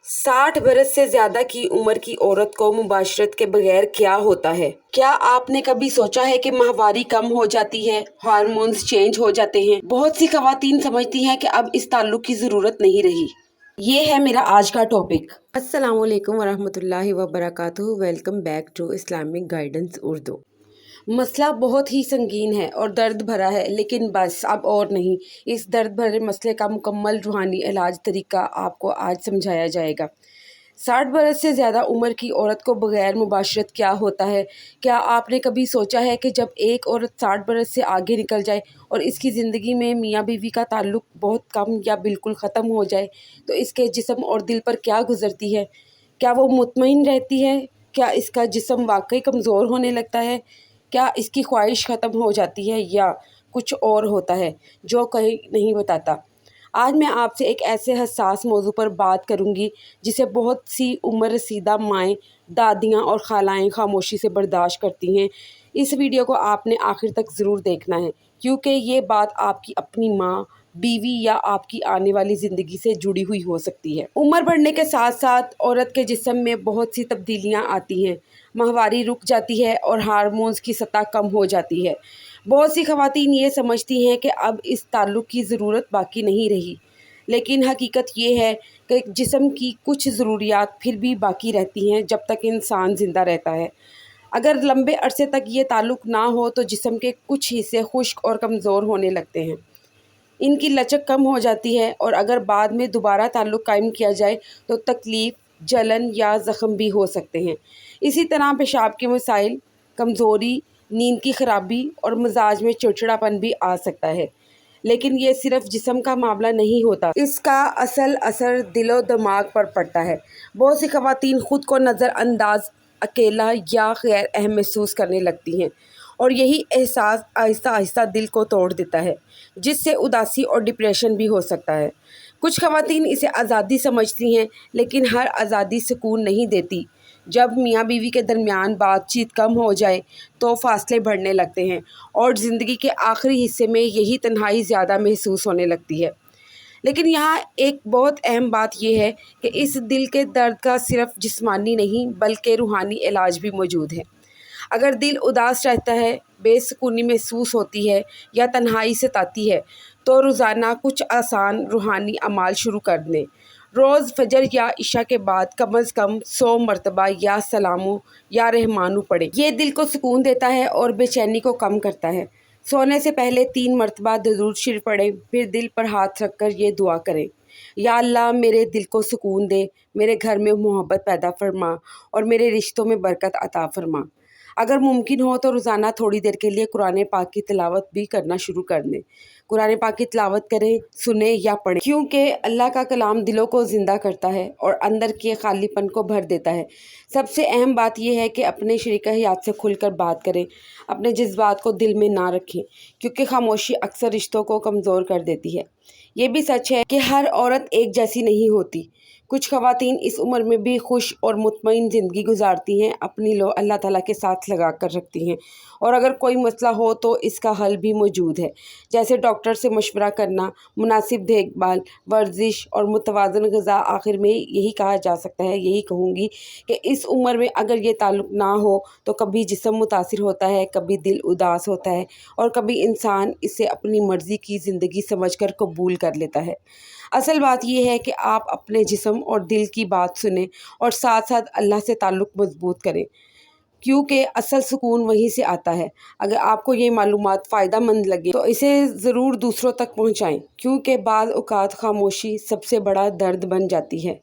60 برس سے زیادہ کی عمر کی عورت کو مباشرت کے بغیر کیا ہوتا ہے؟ کیا آپ نے کبھی سوچا ہے کہ ماہواری کم ہو جاتی ہے، ہارمونز چینج ہو جاتے ہیں؟ بہت سی خواتین سمجھتی ہیں کہ اب اس تعلق کی ضرورت نہیں رہی۔ یہ ہے میرا آج کا ٹاپک۔ السلام علیکم ورحمۃ اللہ وبرکاتہ۔ Welcome back to Islamic guidance Urdu. مسئلہ بہت ہی سنگین ہے اور درد بھرا ہے، لیکن بس اب اور نہیں۔ اس درد بھرے مسئلے کا مکمل روحانی علاج طریقہ آپ کو آج سمجھایا جائے گا۔ 60 برس سے زیادہ عمر کی عورت کو بغیر مباشرت کیا ہوتا ہے؟ کیا آپ نے کبھی سوچا ہے کہ جب ایک عورت 60 برس سے آگے نکل جائے اور اس کی زندگی میں میاں بیوی کا تعلق بہت کم یا بالکل ختم ہو جائے تو اس کے جسم اور دل پر کیا گزرتی ہے؟ کیا وہ مطمئن رہتی ہے؟ کیا اس کا جسم واقعی کمزور ہونے لگتا ہے؟ کیا اس کی خواہش ختم ہو جاتی ہے یا کچھ اور ہوتا ہے جو کوئی نہیں بتاتا؟ آج میں آپ سے ایک ایسے حساس موضوع پر بات کروں گی جسے بہت سی عمر رسیدہ مائیں، دادیاں اور خالائیں خاموشی سے برداشت کرتی ہیں۔ اس ویڈیو کو آپ نے آخر تک ضرور دیکھنا ہے، کیونکہ یہ بات آپ کی اپنی ماں، بیوی یا آپ کی آنے والی زندگی سے جڑی ہوئی ہو سکتی ہے۔ عمر بڑھنے کے ساتھ ساتھ عورت کے جسم میں بہت سی تبدیلیاں آتی ہیں۔ ماہواری رک جاتی ہے اور ہارمونز کی سطح کم ہو جاتی ہے۔ بہت سی خواتین یہ سمجھتی ہیں کہ اب اس تعلق کی ضرورت باقی نہیں رہی، لیکن حقیقت یہ ہے کہ جسم کی کچھ ضروریات پھر بھی باقی رہتی ہیں جب تک انسان زندہ رہتا ہے۔ اگر لمبے عرصے تک یہ تعلق نہ ہو تو جسم کے کچھ حصے خشک اور کمزور ہونے لگتے ہیں، ان کی لچک کم ہو جاتی ہے، اور اگر بعد میں دوبارہ تعلق قائم کیا جائے تو تکلیف، جلن یا زخم بھی ہو سکتے ہیں۔ اسی طرح پیشاب کے مسائل، کمزوری، نیند کی خرابی اور مزاج میں چڑچڑاپن بھی آ سکتا ہے۔ لیکن یہ صرف جسم کا معاملہ نہیں ہوتا، اس کا اصل اثر دل و دماغ پر پڑتا ہے۔ بہت سی خواتین خود کو نظر انداز، اکیلا یا غیر اہم محسوس کرنے لگتی ہیں، اور یہی احساس آہستہ آہستہ دل کو توڑ دیتا ہے، جس سے اداسی اور ڈپریشن بھی ہو سکتا ہے۔ کچھ خواتین اسے آزادی سمجھتی ہیں، لیکن ہر آزادی سکون نہیں دیتی۔ جب میاں بیوی کے درمیان بات چیت کم ہو جائے تو فاصلے بڑھنے لگتے ہیں، اور زندگی کے آخری حصے میں یہی تنہائی زیادہ محسوس ہونے لگتی ہے۔ لیکن یہاں ایک بہت اہم بات یہ ہے کہ اس دل کے درد کا صرف جسمانی نہیں بلکہ روحانی علاج بھی موجود ہے۔ اگر دل اداس رہتا ہے، بے سکونی محسوس ہوتی ہے یا تنہائی ستاتی ہے تو روزانہ کچھ آسان روحانی اعمال شروع کر دیں۔ روز فجر یا عشاء کے بعد کم از کم 100 مرتبہ یا سلامو یا رحمانو پڑھیں۔ یہ دل کو سکون دیتا ہے اور بے چینی کو کم کرتا ہے۔ سونے سے پہلے 3 مرتبہ درود شریف پڑھیں، پھر دل پر ہاتھ رکھ کر یہ دعا کریں: یا اللہ، میرے دل کو سکون دے، میرے گھر میں محبت پیدا فرما اور میرے رشتوں میں برکت عطا فرما۔ اگر ممکن ہو تو روزانہ تھوڑی دیر کے لیے قرآن پاک کی تلاوت بھی کرنا شروع کر دیں۔ قرآن پاک کی تلاوت کریں، سنیں یا پڑھیں، کیونکہ اللہ کا کلام دلوں کو زندہ کرتا ہے اور اندر کے خالی پن کو بھر دیتا ہے۔ سب سے اہم بات یہ ہے کہ اپنے شریک حیات سے کھل کر بات کریں، اپنے جذبات کو دل میں نہ رکھیں، کیونکہ خاموشی اکثر رشتوں کو کمزور کر دیتی ہے۔ یہ بھی سچ ہے کہ ہر عورت ایک جیسی نہیں ہوتی۔ کچھ خواتین اس عمر میں بھی خوش اور مطمئن زندگی گزارتی ہیں، اپنی لو اللہ تعالیٰ کے ساتھ لگا کر رکھتی ہیں، اور اگر کوئی مسئلہ ہو تو اس کا حل بھی موجود ہے، جیسے ڈاکٹر سے مشورہ کرنا، مناسب دیکھ بھال، ورزش اور متوازن غذا۔ آخر میں یہی کہا جا سکتا ہے، یہی کہوں گی کہ اس عمر میں اگر یہ تعلق نہ ہو تو کبھی جسم متاثر ہوتا ہے، کبھی دل اداس ہوتا ہے، اور کبھی انسان اسے اپنی مرضی کی زندگی سمجھ کر قبول کر لیتا ہے۔ اصل بات یہ ہے کہ آپ اپنے جسم اور دل کی بات سنیں اور ساتھ ساتھ اللہ سے تعلق مضبوط کریں، کیونکہ اصل سکون وہیں سے آتا ہے۔ اگر آپ کو یہ معلومات فائدہ مند لگے تو اسے ضرور دوسروں تک پہنچائیں، کیونکہ بعض اوقات خاموشی سب سے بڑا درد بن جاتی ہے۔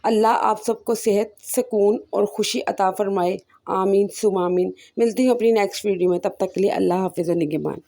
اللہ آپ سب کو صحت، سکون اور خوشی عطا فرمائے۔ آمین ثم آمین۔ ملتی ہوں اپنی نیکسٹ ویڈیو میں، تب تک کے لیے اللہ حافظ و نگہبان۔